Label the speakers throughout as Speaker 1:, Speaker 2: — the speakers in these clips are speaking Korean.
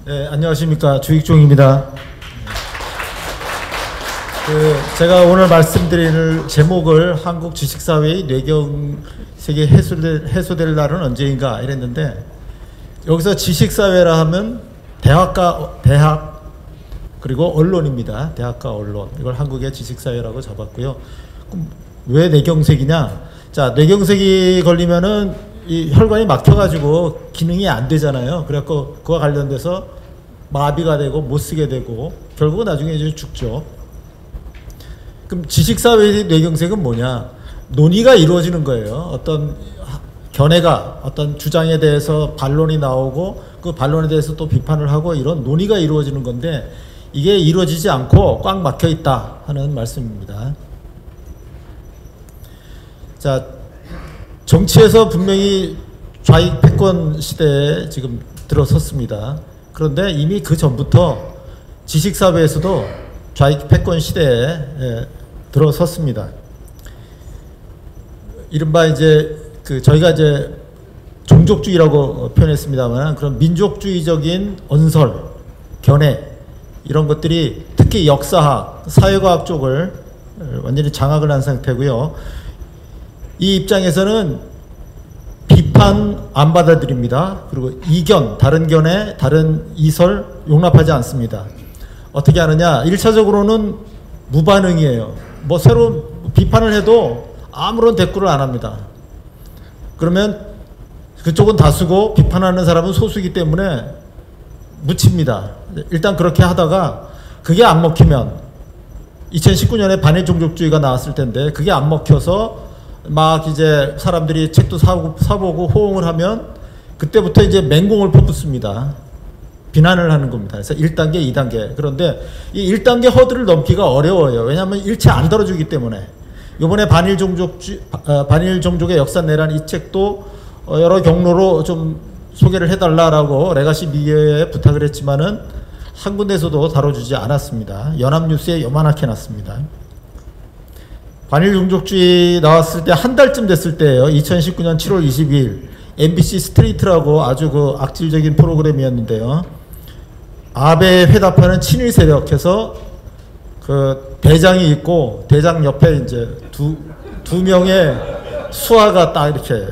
Speaker 1: 네, 안녕하십니까. 주익종입니다. 제가 오늘 말씀드릴 제목을 한국 주식사회의 뇌경색이 해소될 날은 언제인가 이랬는데, 여기서 지식사회라 하면 대학 그리고 언론입니다. 대학과 언론, 이걸 한국의 지식사회라고 잡았고요. 그럼 왜 뇌경색이냐? 자, 뇌경색이 걸리면은 이 혈관이 막혀가지고 기능이 안 되잖아요. 그래갖고 그와 관련돼서 마비가 되고 못 쓰게 되고 결국은 나중에 이제 죽죠. 그럼 지식사회의 뇌경색은 뭐냐? 논의가 이루어지는 거예요. 어떤 견해가, 어떤 주장에 대해서 반론이 나오고 그 반론에 대해서 또 비판을 하고, 이런 논의가 이루어지는 건데, 이게 이루어지지 않고 꽉 막혀 있다 하는 말씀입니다. 자, 정치에서 분명히 좌익 패권 시대에 지금 들어섰습니다. 그런데 이미 그 전부터 지식사회에서도 좌익 패권 시대에 들어섰습니다. 이른바 이제 저희가 이제 종족주의라고 표현했습니다만, 그런 민족주의적인 언설, 견해, 이런 것들이 특히 역사학, 사회과학 쪽을 완전히 장악을 한 상태고요. 이 입장에서는 비판 안 받아들입니다. 그리고 이견, 다른 견해, 다른 이설 용납하지 않습니다. 어떻게 하느냐? 1차적으로는 무반응이에요. 뭐 새로 비판을 해도 아무런 대꾸를 안 합니다. 그러면 그쪽은 다수고 비판하는 사람은 소수이기 때문에 묻힙니다. 일단 그렇게 하다가 그게 안 먹히면, 2019년에 반일 종족주의가 나왔을 텐데 그게 안 먹혀서 막 이제 사람들이 책도 사보고 호응을 하면 그때부터 이제 맹공을 퍼붓습니다. 비난을 하는 겁니다. 그래서 1단계, 2단계. 그런데 이 1단계 허들을 넘기가 어려워요. 왜냐하면 일체 안 다뤄주기 때문에. 이번에 반일 종족의 역사내란 이 책도 여러 경로로 좀 소개를 해달라라고 레가시 미디어에 부탁을 했지만은 한 군데에서도 다뤄주지 않았습니다. 연합뉴스에 요만하게 해놨습니다. 반일 종족주의 나왔을 때 한 달쯤 됐을 때예요. 2019년 7월 22일 MBC 스트레이트라고 아주 그 악질적인 프로그램이었는데요. 아베에 회답하는 친일 세력해서 그 대장이 있고, 대장 옆에 이제 두 명의 수하가 딱 이렇게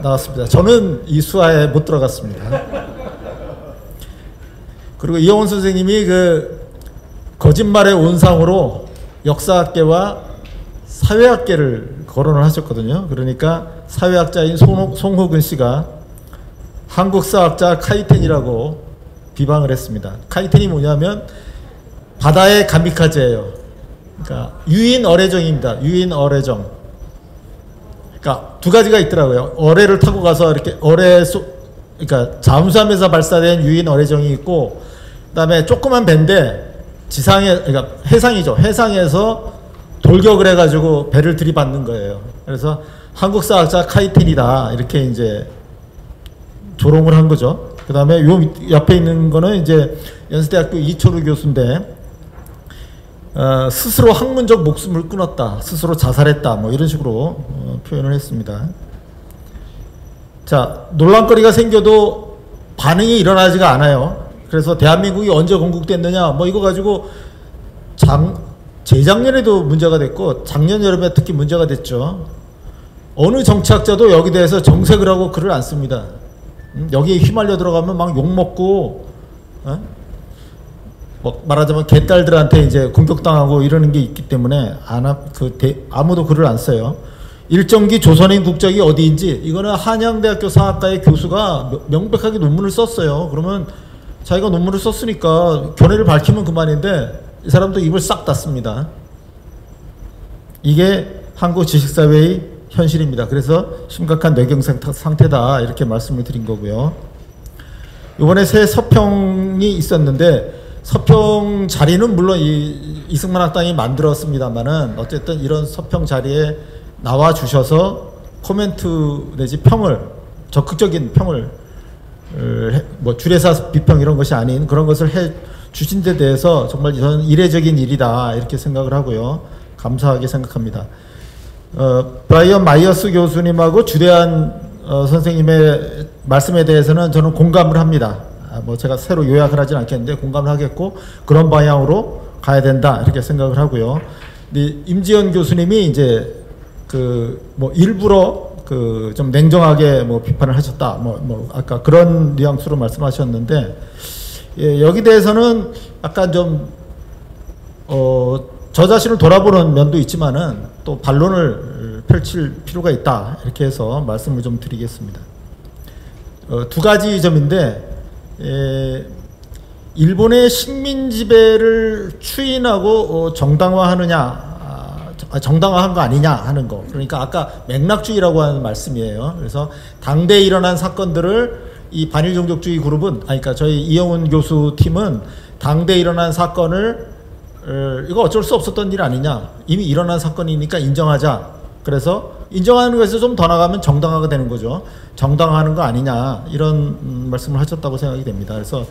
Speaker 1: 나왔습니다. 저는 이 수하에 못 들어갔습니다. 그리고 이영훈 선생님이 그 거짓말의 온상으로 역사학계와 사회학계를 거론을 하셨거든요. 그러니까 사회학자인 송호근 씨가 한국사학자 카이텐이라고 비방을 했습니다. 카이텐이 뭐냐면 바다의 가미카제예요. 그러니까 유인 어뢰정입니다. 유인 어뢰정. 그러니까 두 가지가 있더라고요. 어뢰를 타고 가서 이렇게 그러니까 잠수함에서 발사된 유인 어뢰정이 있고, 그다음에 조그만 배인데 그러니까 해상이죠. 해상에서 돌격을 해가지고 배를 들이받는 거예요. 그래서 한국사학자 카이텐이다 이렇게 이제 조롱을 한 거죠. 그 다음에 요 옆에 있는 거는 이제 연세대학교 이철우 교수인데, 스스로 학문적 목숨을 끊었다, 스스로 자살했다, 뭐 이런 식으로 표현을 했습니다. 자, 논란거리가 생겨도 반응이 일어나지가 않아요. 그래서 대한민국이 언제 건국됐느냐, 뭐 이거 가지고 재작년에도 문제가 됐고 작년 여름에 특히 문제가 됐죠. 어느 정치학자도 여기 대해서 정색을 하고 글을 안 씁니다. 여기에 휘말려 들어가면 막 욕먹고, 뭐 말하자면 개딸들한테 이제 공격당하고 이러는 게 있기 때문에 아무도 글을 안 써요. 일정기 조선인 국적이 어디인지, 이거는 한양대학교 사학과의 교수가 명백하게 논문을 썼어요. 그러면 자기가 논문을 썼으니까 견해를 밝히면 그만인데 이 사람도 입을 싹 닫습니다. 이게 한국 지식사회의 현실입니다. 그래서 심각한 뇌경색 상태다 이렇게 말씀을 드린 거고요. 이번에 새 서평이 있었는데, 서평 자리는 물론 이승만 학당이 만들었습니다만은 어쨌든 이런 서평 자리에 나와 주셔서 코멘트 내지 평을, 적극적인 평을, 뭐 주례사 비평 이런 것이 아닌 그런 것을 해 주신 데 대해서 정말 저는 이례적인 일이다 이렇게 생각을 하고요. 감사하게 생각합니다. 브라이언 마이어스 교수님하고 주대한 선생님의 말씀에 대해서는 저는 공감을 합니다. 뭐 제가 새로 요약을 하진 않겠는데 공감을 하겠고 그런 방향으로 가야 된다 이렇게 생각을 하고요. 근데 임지연 교수님이 이제 그 뭐 일부러 그 좀 냉정하게 뭐 비판을 하셨다 뭐 아까 그런 뉘앙스로 말씀하셨는데 예, 여기 대해서는 약간 좀 저 자신을 돌아보는 면도 있지만은 또 반론을 펼칠 필요가 있다 이렇게 해서 말씀을 좀 드리겠습니다. 두 가지 점인데 일본의 식민 지배를 추인하고 정당화하느냐 정당화한 거 아니냐 하는 거. 그러니까 아까 맥락주의라고 하는 말씀이에요. 그래서 당대에 일어난 사건들을 이 반일 종족주의 그룹은 그러니까 저희 이영훈 교수 팀은 당대에 일어난 사건을 이거 어쩔 수 없었던 일 아니냐. 이미 일어난 사건이니까 인정하자. 그래서 인정하는 것에서 좀 더 나가면 정당화가 되는 거죠. 정당화하는 거 아니냐. 이런 말씀을 하셨다고 생각이 됩니다. 그래서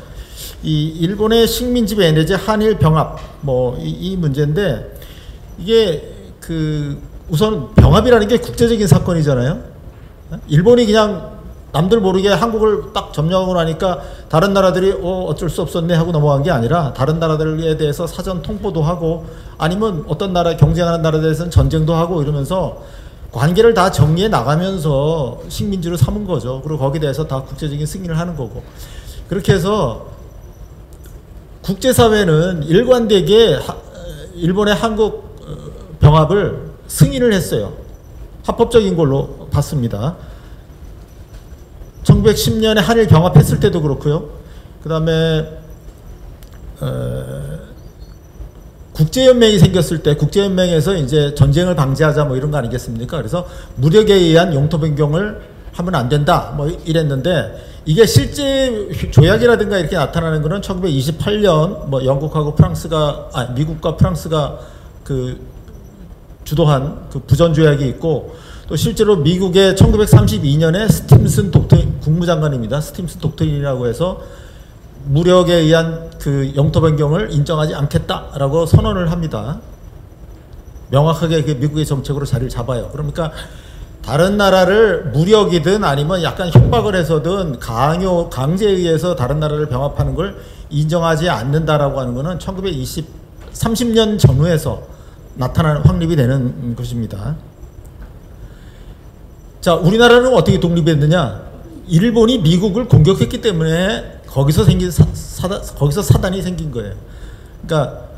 Speaker 1: 이 일본의 식민지배 내지 한일 병합 뭐 이 문제인데 이게 그 우선 병합이라는 게 국제적인 사건이잖아요. 일본이 그냥 남들 모르게 한국을 딱 점령하고 나니까 다른 나라들이 어쩔 수 없었네 하고 넘어간 게 아니라 다른 나라들에 대해서 사전 통보도 하고 아니면 어떤 나라 경쟁하는 나라에 대해서는 전쟁도 하고 이러면서 관계를 다 정리해 나가면서 식민지로 삼은 거죠. 그리고 거기에 대해서 다 국제적인 승인을 하는 거고. 그렇게 해서 국제사회는 일관되게 일본의 한국 병합을 승인을 했어요. 합법적인 걸로 봤습니다. 1910년에 한일 병합했을 때도 그렇고요. 그 다음에 국제연맹이 생겼을 때 국제연맹에서 이제 전쟁을 방지하자 뭐 이런 거 아니겠습니까? 그래서 무력에 의한 영토 변경을 하면 안 된다 뭐 이랬는데 이게 실제 조약이라든가 이렇게 나타나는 거는 1928년 뭐 영국하고 미국과 프랑스가 그 주도한 그 부전 조약이 있고 또 실제로 미국의 1932년에 스팀슨 독트린 국무장관입니다. 스팀슨 독트린이라고 해서 무력에 의한 그 영토 변경을 인정하지 않겠다라고 선언을 합니다. 명확하게 그 미국의 정책으로 자리를 잡아요. 그러니까 다른 나라를 무력이든 아니면 약간 협박을 해서든 강제에 의해서 다른 나라를 병합하는 걸 인정하지 않는다라고 하는 것은 30년 전후에서 나타나는 확립이 되는 것입니다. 자, 우리나라는 어떻게 독립했느냐? 일본이 미국을 공격했기 때문에 거기서 거기서 사단이 생긴 거예요. 그러니까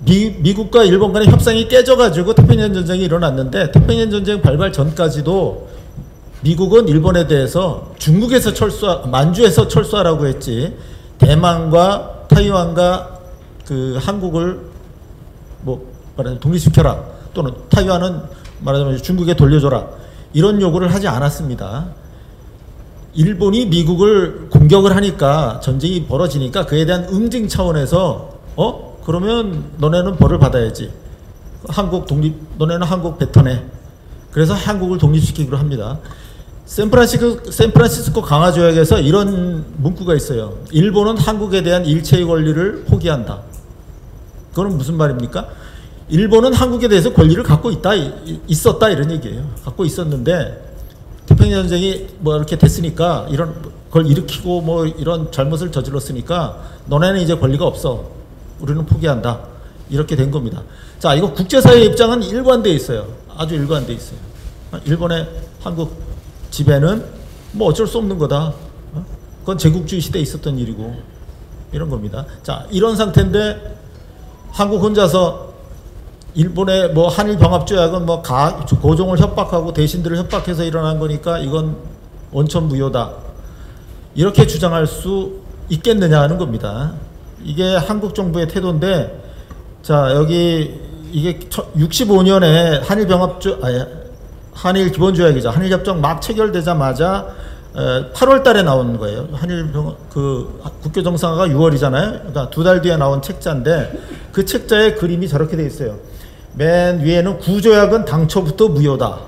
Speaker 1: 미국과 일본 간의 협상이 깨져가지고 태평양 전쟁이 일어났는데 태평양 전쟁 발발 전까지도 미국은 일본에 대해서 만주에서 철수하라고 했지 대만과 타이완과 그 한국을 뭐 말하자면 독립시켜라 또는 타이완은 말하자면 중국에 돌려줘라 이런 요구를 하지 않았습니다. 일본이 미국을 공격을 하니까 전쟁이 벌어지니까 그에 대한 응징 차원에서 그러면 너네는 벌을 받아야지. 너네는 한국 뱉어내. 그래서 한국을 독립시키기로 합니다. 샌프란시스코 강화조약에서 이런 문구가 있어요. 일본은 한국에 대한 일체의 권리를 포기한다. 그건 무슨 말입니까? 일본은 한국에 대해서 권리를 갖고 있었다 이런 얘기예요. 갖고 있었는데 태평양 전쟁이 뭐 이렇게 됐으니까 이런 걸 일으키고 뭐 이런 잘못을 저질렀으니까 너네는 이제 권리가 없어. 우리는 포기한다. 이렇게 된 겁니다. 자, 이거 국제사회의 입장은 일관되어 있어요. 아주 일관되어 있어요. 일본의 한국 지배는 뭐 어쩔 수 없는 거다. 그건 제국주의 시대에 있었던 일이고 이런 겁니다. 자, 이런 상태인데 한국 혼자서 일본의 뭐 한일 병합조약은 뭐 고종을 협박하고 대신들을 협박해서 일어난 거니까 이건 원천 무효다. 이렇게 주장할 수 있겠느냐 하는 겁니다. 이게 한국 정부의 태도인데 자, 여기 이게 65년에 한일 기본조약이죠. 한일협정 막 체결되자마자 8월 달에 나온 거예요. 국교 정상화가 6월이잖아요. 그러니까 2달 뒤에 나온 책자인데 그 책자의 그림이 저렇게 돼 있어요. 맨 위에는 구조약은 당초부터 무효다.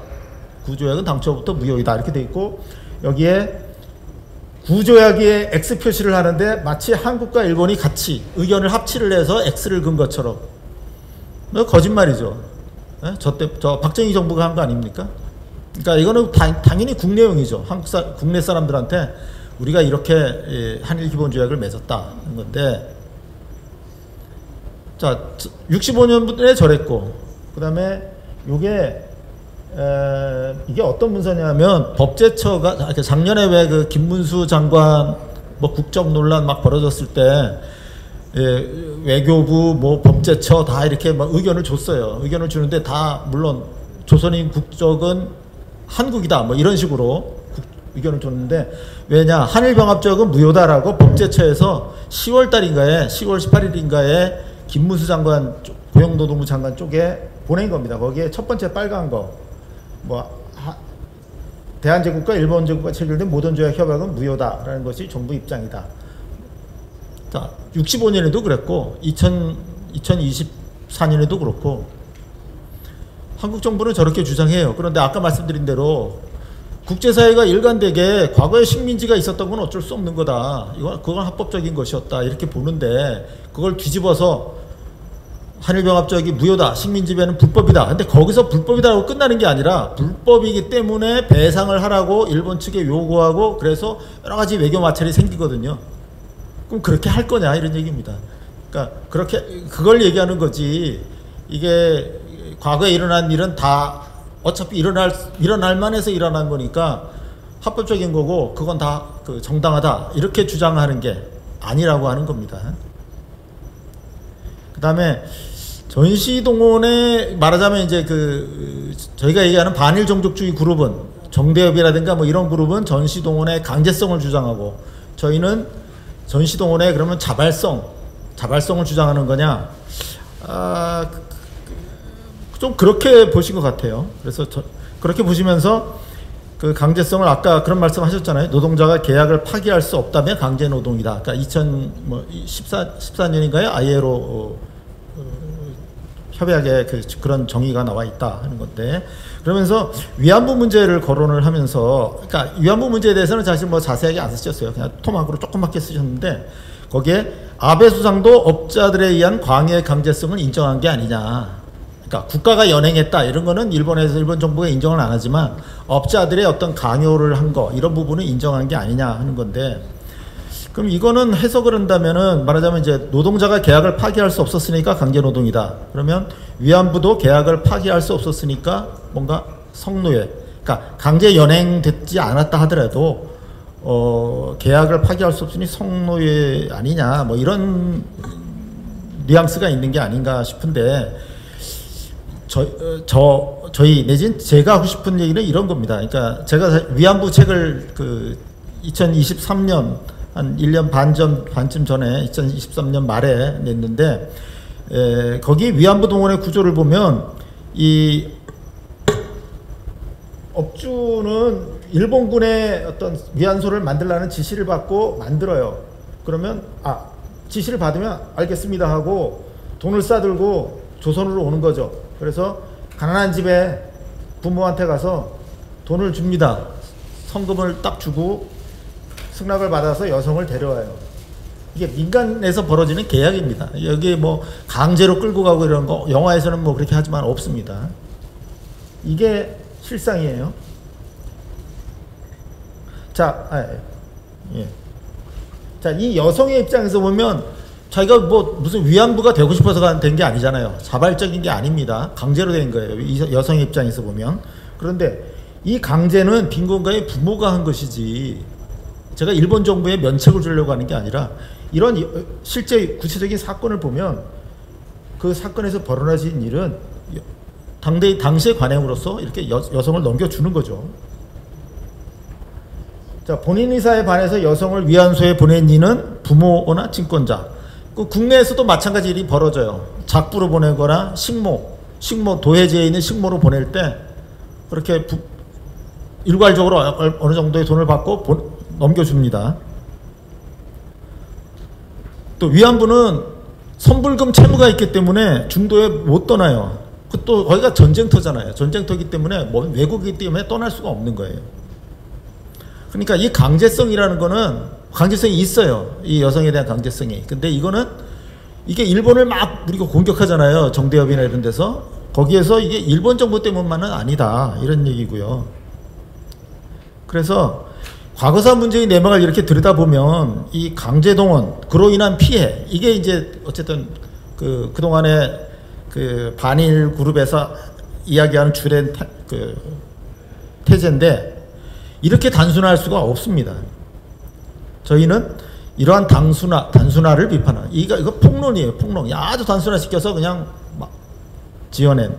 Speaker 1: 구조약은 당초부터 무효이다. 이렇게 돼 있고 여기에 구조약에 X 표시를 하는데 마치 한국과 일본이 같이 의견을 합치를 해서 X를 근 것처럼 거짓말이죠. 저 박정희 정부가 한 거 아닙니까? 그러니까 이거는 당연히 국내용이죠. 국내 사람들한테 우리가 이렇게 한일 기본조약을 맺었다는 건데, 자 65년에 저랬고, 그 다음에 이게 어떤 문서냐면 법제처가 작년에 왜 그 김문수 장관 뭐 국적 논란 막 벌어졌을 때 외교부 뭐 법제처 다 이렇게 막 의견을 줬어요. 의견을 주는데 다 물론 조선인 국적은 한국이다 뭐 이런 식으로 의견을 줬는데, 왜냐 한일병합적은 무효다라고 법제처에서 10월 달인가에 10월 18일인가에 김문수 장관 고용노동부 장관 쪽에 보낸 겁니다. 거기에 첫 번째 빨간 거 뭐 대한제국과 일본제국과 체결된 모든 조약 협약은 무효다라는 것이 정부 입장이다. 자 65년에도 그랬고 2024년에도 그렇고 한국 정부는 저렇게 주장해요. 그런데 아까 말씀드린 대로 국제사회가 일관되게 과거에 식민지가 있었던 건 어쩔 수 없는 거다. 그건 합법적인 것이었다. 이렇게 보는데 그걸 뒤집어서 한일병합적이 무효다. 식민지배는 불법이다. 근데 거기서 불법이다라고 끝나는 게 아니라 불법이기 때문에 배상을 하라고 일본 측에 요구하고, 그래서 여러 가지 외교 마찰이 생기거든요. 그럼 그렇게 할 거냐 이런 얘기입니다. 그러니까 그걸 얘기하는 거지. 이게 과거에 일어난 일은 다 어차피 일어날 만해서 일어난 거니까 합법적인 거고 그건 다 그 정당하다 이렇게 주장하는 게 아니라고 하는 겁니다. 그 다음에 전시동원에 말하자면 이제 저희가 얘기하는 반일 종족주의 그룹은 정대협이라든가 뭐 이런 그룹은 전시동원의 강제성을 주장하고, 저희는 전시동원의 그러면 자발성을 주장하는 거냐, 좀 그렇게 보신 것 같아요. 그래서 그렇게 보시면서 그 강제성을 아까 그런 말씀 하셨잖아요. 노동자가 계약을 파기할 수 없다면 강제 노동이다. 그러니까 2014년인가요? ILO 협약에 그런 정의가 나와 있다 하는 건데, 그러면서 위안부 문제를 거론을 하면서, 그러니까 위안부 문제에 대해서는 사실 뭐 자세하게 안 쓰셨어요. 그냥 토막으로 조그맣게 쓰셨는데, 거기에 아베 수상도 업자들에 의한 광해 강제성을 인정한 게 아니냐. 그러니까 국가가 연행했다 이런 거는 일본 정부가 인정을 안 하지만 업자들의 어떤 강요를 한 거 이런 부분은 인정한 게 아니냐 하는 건데, 그럼 이거는 해석을 한다면은 말하자면 이제 노동자가 계약을 파기할 수 없었으니까 강제 노동이다. 그러면 위안부도 계약을 파기할 수 없었으니까 뭔가 성노예, 그러니까 강제 연행되지 않았다 하더라도 계약을 파기할 수 없으니 성노예 아니냐 뭐 이런 뉘앙스가 있는 게 아닌가 싶은데, 저희 내진 제가 하고 싶은 얘기는 이런 겁니다. 그러니까 제가 위안부 책을 2023년 한 1년 반쯤 전에 2023년 말에 냈는데, 거기 위안부 동원의 구조를 보면 이 업주는 일본군의 어떤 위안소를 만들라는 지시를 받고 만들어요. 그러면 지시를 받으면 알겠습니다 하고 돈을 싸들고 조선으로 오는 거죠. 그래서 가난한 집에 부모한테 가서 돈을 줍니다. 성금을 딱 주고 승낙을 받아서 여성을 데려와요. 이게 민간에서 벌어지는 계약입니다. 여기 뭐 강제로 끌고 가고 이런 거 영화에서는 뭐 그렇게 하지만 없습니다. 이게 실상이에요. 자, 자, 이 여성의 입장에서 보면 자기가 뭐 무슨 위안부가 되고 싶어서 된 게 아니잖아요. 자발적인 게 아닙니다. 강제로 된 거예요. 이 여성의 입장에서 보면. 그런데 이 강제는 빈곤가의 부모가 한 것이지, 제가 일본 정부에 면책을 주려고 하는 게 아니라, 이런 실제 구체적인 사건을 보면 그 사건에서 벌어진 일은 당시의 관행으로서 이렇게 여성을 넘겨주는 거죠. 자, 본인 의사에 반해서 여성을 위안소에 보낸 이는 부모나 친권자. 국내에서도 마찬가지 일이 벌어져요. 작부로 보내거나 식모 도해지에 있는 식모로 보낼 때 그렇게 일괄적으로 어느 정도의 돈을 받고 넘겨줍니다. 또 위안부는 선불금 채무가 있기 때문에 중도에 못 떠나요. 또 거기가 전쟁터잖아요. 전쟁터이기 때문에 외국이기 때문에 떠날 수가 없는 거예요. 그러니까 이 강제성이라는 거는 강제성이 있어요. 이 여성에 대한 강제성이. 근데 이게 일본을 막 우리가 공격하잖아요. 정대협이나 이런 데서. 거기에서 이게 일본 정부 때문만은 아니다. 이런 얘기고요. 그래서 과거사 문제의 내막을 이렇게 들여다보면 이 강제동원, 그로 인한 피해, 이게 이제 어쨌든 그동안에 그 반일 그룹에서 이야기하는 주된 태제인데, 이렇게 단순화할 수가 없습니다. 저희는 이러한 단순화를 비판하는, 이거 폭론이에요, 폭론. 아주 단순화시켜서 그냥 막 지어낸,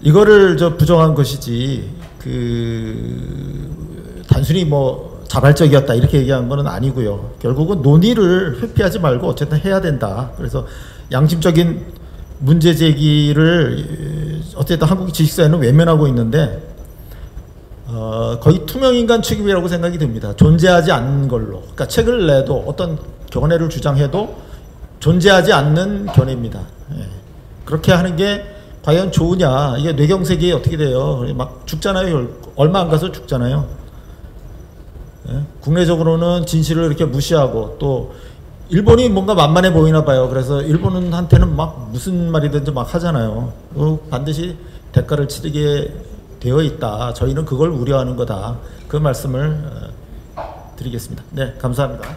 Speaker 1: 이거를 부정한 것이지, 단순히 뭐 자발적이었다 이렇게 얘기한 거는 아니고요. 결국은 논의를 회피하지 말고 어쨌든 해야 된다. 그래서 양심적인 문제 제기를 어쨌든 한국 지식사회는 외면하고 있는데, 거의 투명인간 취급이라고 생각이 듭니다. 존재하지 않는 걸로. 그러니까 책을 내도 어떤 견해를 주장해도 존재하지 않는 견해입니다. 예. 그렇게 하는 게 과연 좋으냐. 이게 뇌경색이 어떻게 돼요. 막 죽잖아요. 얼마 안 가서 죽잖아요. 예? 국내적으로는 진실을 이렇게 무시하고, 또 일본이 뭔가 만만해 보이나 봐요. 그래서 일본한테는 막 무슨 말이든지 막 하잖아요. 반드시 대가를 치르게 되어 있다. 저희는 그걸 우려하는 거다. 그 말씀을 드리겠습니다. 네, 감사합니다.